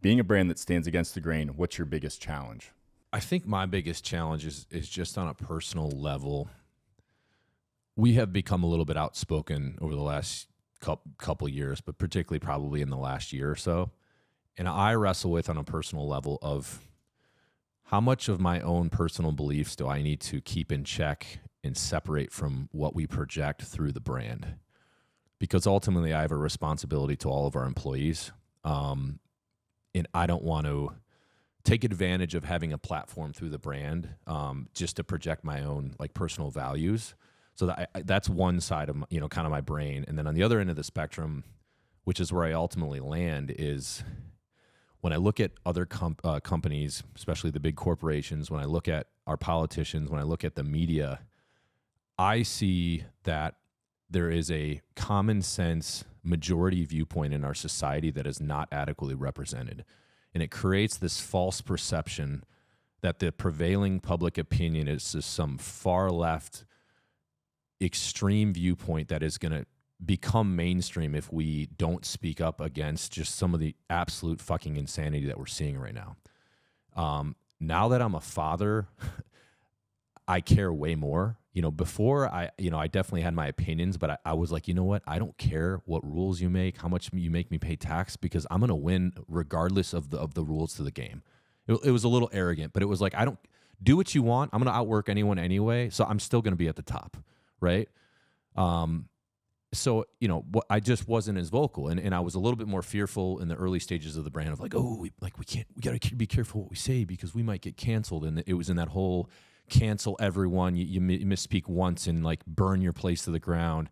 Being a brand that stands against the grain, what's your biggest challenge? I think my biggest challenge is just on a personal level. We have become a little bit outspoken over the last couple years, but particularly probably in the last year or so. And I wrestle with on a personal level of how much of my own personal beliefs do I need to keep in check and separate from what we project through the brand? Because ultimately I have a responsibility to all of our employees. And I don't want to take advantage of having a platform through the brand just to project my own like personal values. So that's one side of kind of my brain. And then on the other end of the spectrum, which is where I ultimately land, is when I look at other companies, especially the big corporations, when I look at our politicians, when I look at the media, I see that there is a common sense majority viewpoint in our society that is not adequately represented. And it creates this false perception that the prevailing public opinion is just some far left extreme viewpoint that is going to become mainstream if we don't speak up against just some of the absolute fucking insanity that we're seeing right now. Now that I'm a father, I care way more. Before I definitely had my opinions, but I was like, you know what? I don't care what rules you make, how much you make me pay tax, because I'm going to win regardless of the rules to the game. It was a little arrogant, but it was like, I don't do what you want. I'm going to outwork anyone anyway. So I'm still going to be at the top. Right. So, I just wasn't as vocal, and I was a little bit more fearful in the early stages of the brand of like, we got to be careful what we say because we might get canceled. And it was in that whole cancel everyone. You misspeak once and like burn your place to the ground.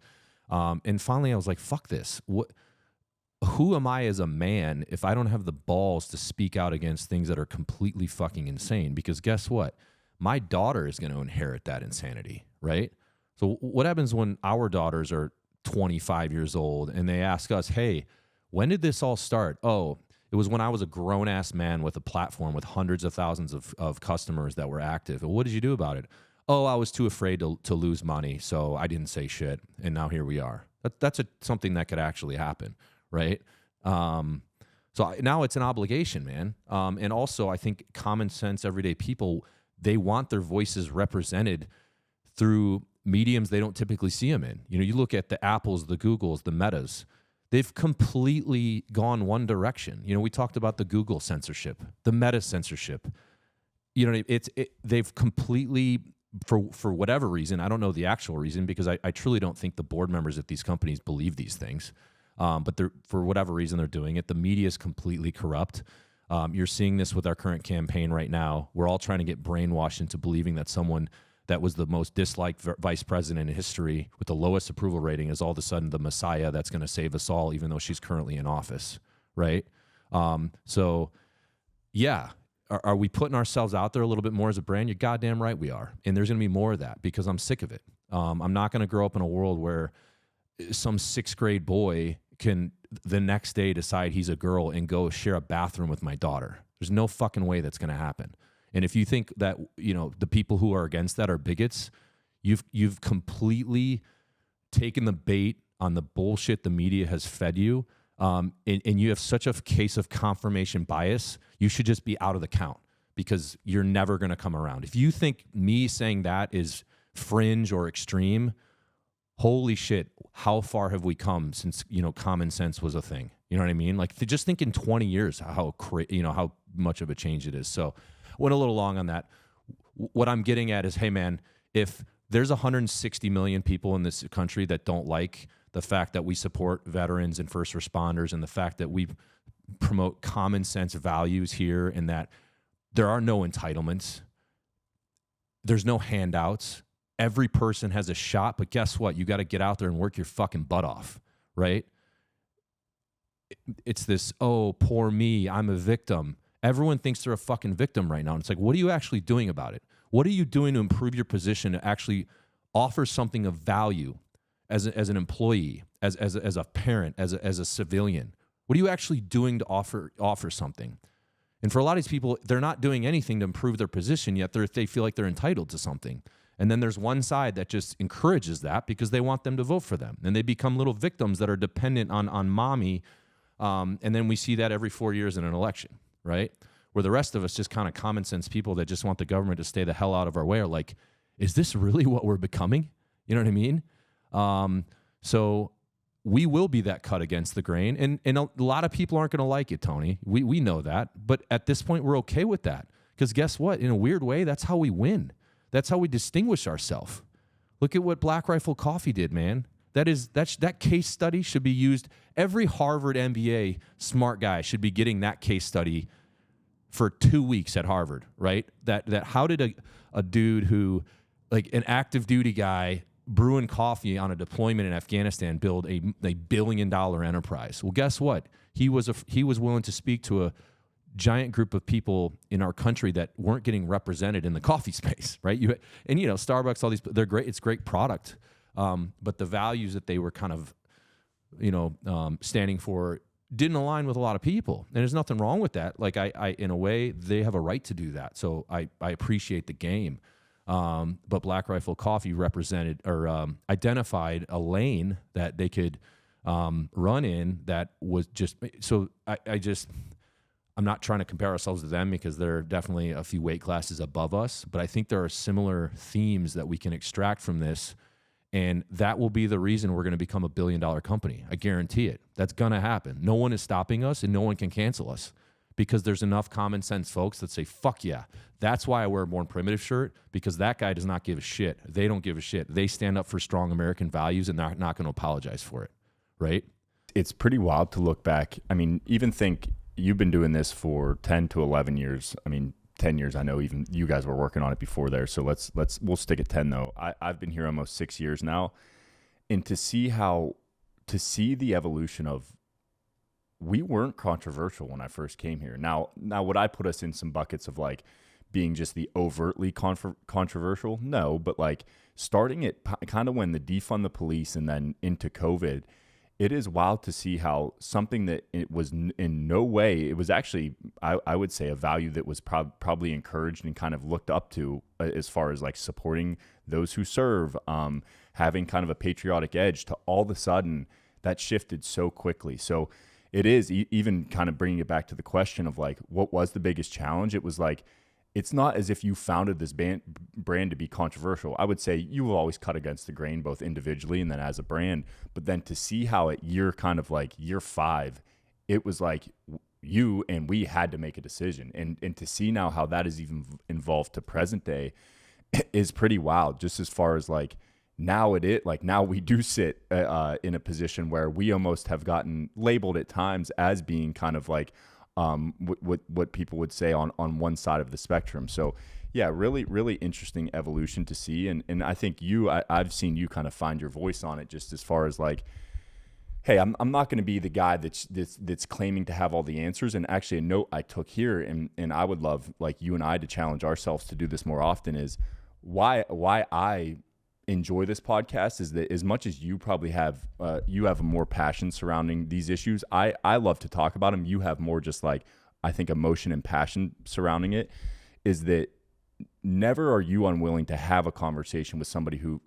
And finally I was like, fuck this. Who am I as a man if I don't have the balls to speak out against things that are completely fucking insane? Because guess what? My daughter is going to inherit that insanity. Right. So what happens when our daughters are 25 years old and they ask us, hey, when did this all start? Oh, it was when I was a grown-ass man with a platform with hundreds of thousands of customers that were active. And what did you do about it? Oh, I was too afraid to lose money, so I didn't say shit, and now here we are. That's something that could actually happen, right? Now it's an obligation, man. And also, I think common sense, everyday people, they want their voices represented through mediums they don't typically see them in. You look at the Apples, the Googles, the Metas. They've completely gone one direction. We talked about the Google censorship, the Meta censorship. They've completely, for whatever reason, I don't know the actual reason because I truly don't think the board members at these companies believe these things. But for whatever reason they're doing it. The media is completely corrupt. You're seeing this with our current campaign right now. We're all trying to get brainwashed into believing that someone that was the most disliked vice president in history with the lowest approval rating is all of a sudden the messiah that's going to save us all, even though she's currently in office, right? Are we putting ourselves out there a little bit more as a brand? You're goddamn right we are. And there's going to be more of that because I'm sick of it. I'm not going to grow up in a world where some 6th grade boy can the next day decide he's a girl and go share a bathroom with my daughter. There's no fucking way that's going to happen. And if you think that, the people who are against that are bigots, you've completely taken the bait on the bullshit the media has fed you. And you have such a case of confirmation bias, you should just be out of the count because you're never going to come around. If you think me saying that is fringe or extreme, holy shit, how far have we come since, common sense was a thing? You know what I mean? Like just think in 20 years, how much of a change it is. So went a little long on that. What I'm getting at is, hey man, if there's 160 million people in this country that don't like the fact that we support veterans and first responders and the fact that we promote common sense values here and that there are no entitlements, there's no handouts, every person has a shot, but guess what? You got to get out there and work your fucking butt off, right? It's this, oh, poor me, I'm a victim. Everyone thinks they're a fucking victim right now. And it's like, what are you actually doing about it? What are you doing to improve your position to actually offer something of value as an employee, as a parent, as a civilian? What are you actually doing to offer something? And for a lot of these people, they're not doing anything to improve their position, yet they feel like they're entitled to something. And then there's one side that just encourages that because they want them to vote for them. And they become little victims that are dependent on mommy And then we see that every 4 years in an election, right? Where the rest of us, just kind of common sense people that just want the government to stay the hell out of our way, are like, is this really what we're becoming? You know what I mean? So we will be that cut against the grain. And a lot of people aren't going to like it, Tony. We know that. But at this point, we're okay with that. Because guess what? In a weird way, that's how we win. That's how we distinguish ourselves. Look at what Black Rifle Coffee did, man. That case study should be used. Every Harvard MBA smart guy should be getting that case study for 2 weeks at Harvard, right? That how did a dude who, like an active duty guy brewing coffee on a deployment in Afghanistan, build a $1 billion enterprise? Well, guess what? He was willing to speak to a giant group of people in our country that weren't getting represented in the coffee space, right? Starbucks, all these, they're great. It's great product. But the values that they were kind of, standing for didn't align with a lot of people. And there's nothing wrong with that. Like I in a way, they have a right to do that. So I appreciate the game. But Black Rifle Coffee represented or identified a lane that they could run in that was just, so I'm not trying to compare ourselves to them because they're definitely a few weight classes above us, but I think there are similar themes that we can extract from this. And that will be the reason we're going to become $1 billion company. I guarantee it. That's going to happen. No one is stopping us and no one can cancel us because there's enough common sense folks that say, fuck yeah. That's why I wear a Born Primitive shirt, because that guy does not give a shit. They don't give a shit. They stand up for strong American values and they're not going to apologize for it. Right? It's pretty wild to look back. I mean, even think you've been doing this for 10 to 11 years. I mean, 10 years, I know even you guys were working on it before there. So we'll stick at 10 though. I've been here almost 6 years now. And to see the evolution of, we weren't controversial when I first came here. Now would I put us in some buckets of like being just the overtly controversial? No, but like starting it kind of when the defund the police and then into COVID, it is wild to see how something that it was in no way, it was actually, I would say, a value that was probably encouraged and kind of looked up to as far as like supporting those who serve, having kind of a patriotic edge, to all of a sudden that shifted so quickly. So it is even kind of bringing it back to the question of like, what was the biggest challenge? It was like, it's not as if you founded this brand to be controversial. I would say you will always cut against the grain, both individually and then as a brand. But then to see how at year 5, it was like you and we had to make a decision. And to see now how that is even involved to present day is pretty wild, just as far as like now we do sit in a position where we almost have gotten labeled at times as being kind of like, what people would say on one side of the spectrum. So yeah, really, really interesting evolution to see. And I think I've seen you kind of find your voice on it, just as far as like, hey, I'm not going to be the guy that's claiming to have all the answers. And actually a note I took here, and I would love like you and I to challenge ourselves to do this more often, is why I enjoy this podcast is that as much as you probably have more passion surrounding these issues, I love to talk about them. You have more just like, I think, emotion and passion surrounding it. Is that never are you unwilling to have a conversation with somebody who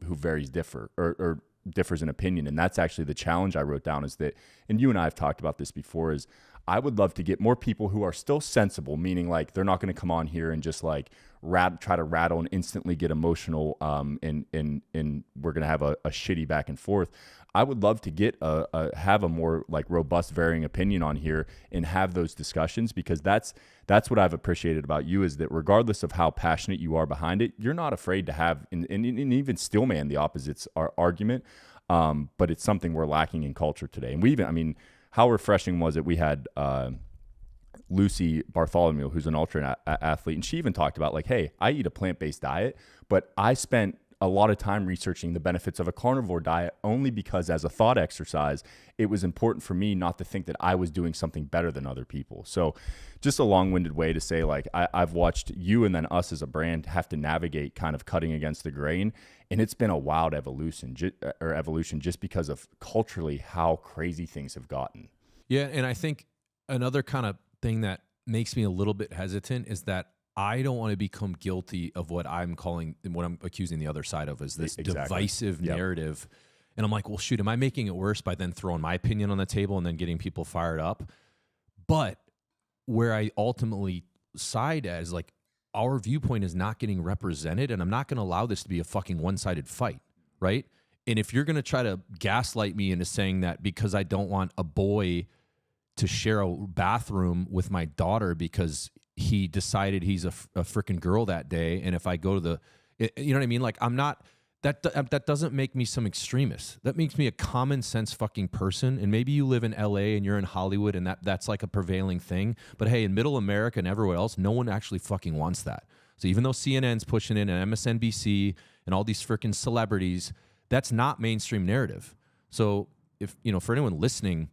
differs in opinion. And that's actually the challenge I wrote down, is that, and you and I have talked about this before, is I would love to get more people who are still sensible, meaning like they're not going to come on here and just like try to rattle and instantly get emotional, and we're going to have a shitty back and forth. I would love to have a more like robust, varying opinion on here and have those discussions, because that's what I've appreciated about you, is that regardless of how passionate you are behind it, you're not afraid to have, and even still man the opposites argument. But it's something we're lacking in culture today. And how refreshing was it? We had Lucy Bartholomew, who's an ultra athlete, and she even talked about like, hey, I eat a plant-based diet, but I spent a lot of time researching the benefits of a carnivore diet only because as a thought exercise, it was important for me not to think that I was doing something better than other people. So just a long-winded way to say, like, I've watched you and then us as a brand have to navigate kind of cutting against the grain. And it's been a wild evolution just because of culturally how crazy things have gotten. Yeah. And I think another kind of thing that makes me a little bit hesitant is that I don't want to become guilty of what I'm accusing the other side of, is this divisive narrative. And I'm like, well, shoot, am I making it worse by then throwing my opinion on the table and then getting people fired up? But where I ultimately side as like, our viewpoint is not getting represented, and I'm not going to allow this to be a fucking one-sided fight, right? And if you're going to try to gaslight me into saying that because I don't want a boy to share a bathroom with my daughter because he decided he's a freaking girl that day, and if I go to the, you know what I mean? Like, I'm not, that doesn't make me some extremist. That makes me a common sense fucking person. And maybe you live in LA and you're in Hollywood and that's like a prevailing thing. But hey, in middle America and everywhere else, no one actually fucking wants that. So even though CNN's pushing in and MSNBC and all these freaking celebrities, that's not mainstream narrative. So if, you know, for anyone listening,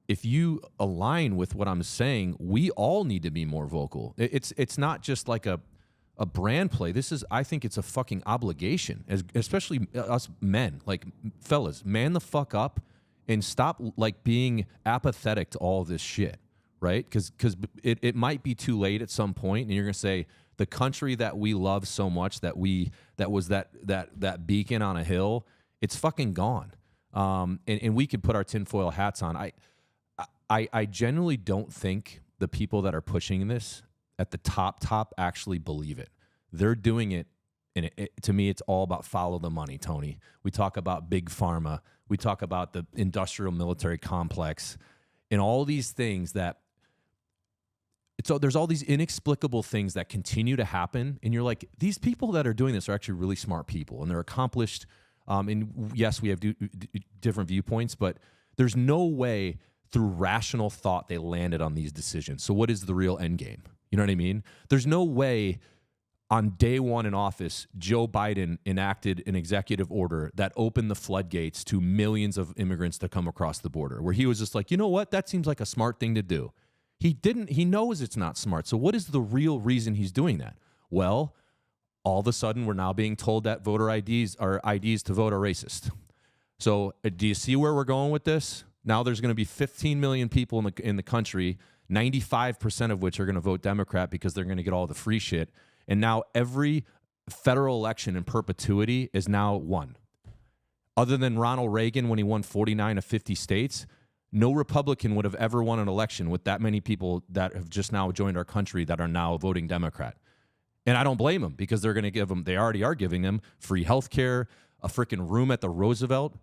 if you align with what I'm saying, we all need to be more vocal. It's not just like a brand play. This is, I think it's a fucking obligation, especially us men. Like, fellas, man the fuck up and stop like being apathetic to all this shit, right? Because it might be too late at some point, and you're gonna say the country that we love so much, that was that beacon on a hill, it's fucking gone. And we could put our tinfoil hats on. I genuinely don't think the people that are pushing this at the top actually believe it. They're doing it, and to me, it's all about follow the money, Tony. We talk about big pharma. We talk about the industrial military complex and all these things that there's all these inexplicable things that continue to happen. And you're like, these people that are doing this are actually really smart people, and they're accomplished. And yes, we have different viewpoints, but there's no way through rational thought they landed on these decisions. So what is the real end game? You know what I mean? There's no way on day one in office, Joe Biden enacted an executive order that opened the floodgates to millions of immigrants to come across the border, where he was just like, you know what? That seems like a smart thing to do. He knows it's not smart. So what is the real reason he's doing that? Well, all of a sudden we're now being told that voter IDs to vote are racist. So do you see where we're going with this? Now there's going to be 15 million people in the country, 95% of which are going to vote Democrat because they're going to get all the free shit. And now every federal election in perpetuity is now won. Other than Ronald Reagan when he won 49 of 50 states, no Republican would have ever won an election with that many people that have just now joined our country that are now voting Democrat. And I don't blame them, because they're going to give them, they already are giving them free health care, a freaking room at the Roosevelt,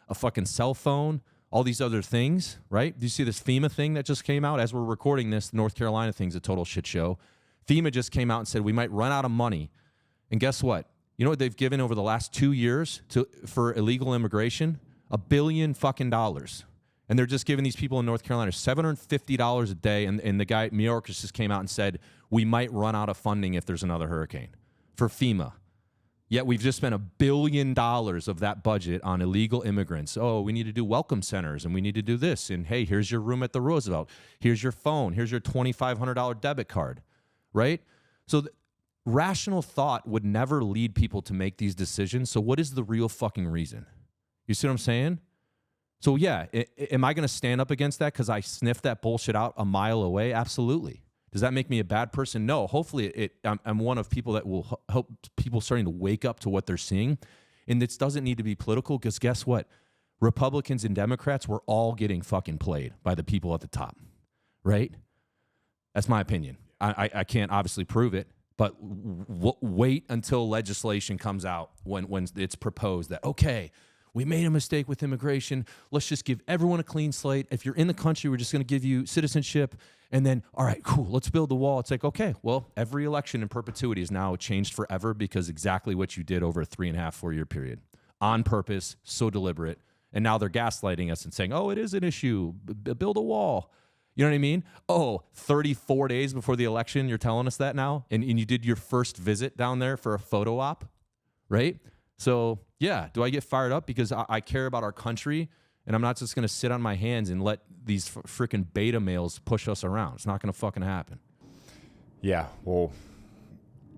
a fucking cell phone, all these other things, right? Do you see this FEMA thing that just came out? As we're recording this, the North Carolina thing's a total shit show. FEMA just came out and said we might run out of money. And guess what? You know what they've given over the last 2 years for illegal immigration? $1 billion fucking dollars. And they're just giving these people in North Carolina $750 a day. And the guy, Mayorkas, just came out and said we might run out of funding if there's another hurricane for FEMA. Yet we've just spent $1 billion of that budget on illegal immigrants. Oh, we need to do welcome centers, and we need to do this. And hey, here's your room at the Roosevelt. Here's your phone. Here's your $2,500 debit card, right? So rational thought would never lead people to make these decisions. So what is the real fucking reason? You see what I'm saying? So yeah, am I going to stand up against that because I sniffed that bullshit out a mile away? Absolutely. Does that make me a bad person? No. Hopefully, I'm one of people that will help people starting to wake up to what they're seeing. And this doesn't need to be political, because guess what? Republicans and Democrats, we're all getting fucking played by the people at the top, right? That's my opinion. I can't obviously prove it, but wait until legislation comes out when it's proposed that, okay, we made a mistake with immigration. Let's just give everyone a clean slate. If you're in the country, we're just going to give you citizenship. And then, all right, cool, let's build the wall. It's like, okay, well, every election in perpetuity is now changed forever because exactly what you did over a 3.5, 4 year period. On purpose, so deliberate. And now they're gaslighting us and saying, oh, it is an issue. Build a wall. You know what I mean? Oh, 34 days before the election, you're telling us that now? And you did your first visit down there for a photo op, right? So, yeah, do I get fired up because I care about our country, and I'm not just going to sit on my hands and let these freaking beta males push us around? It's not going to fucking happen. Yeah, well,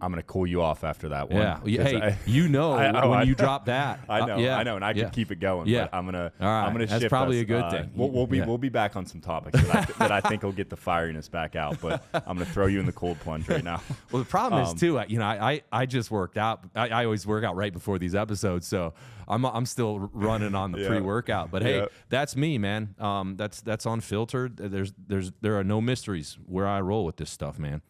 I'm gonna cool you off after that one. Yeah. 'cause Hey, I when you drop that. I know, yeah. I know, and I yeah. could keep it going. Yeah. But I'm gonna That's shift probably us. a good thing. We'll be back on some topics that I think will get the fieriness back out. But I'm gonna throw you in the cold plunge right now. Well, the problem is too, I just worked out. I always work out right before these episodes, so I'm still running on the pre-workout. But hey, that's me, man. That's unfiltered. There are no mysteries where I roll with this stuff, man.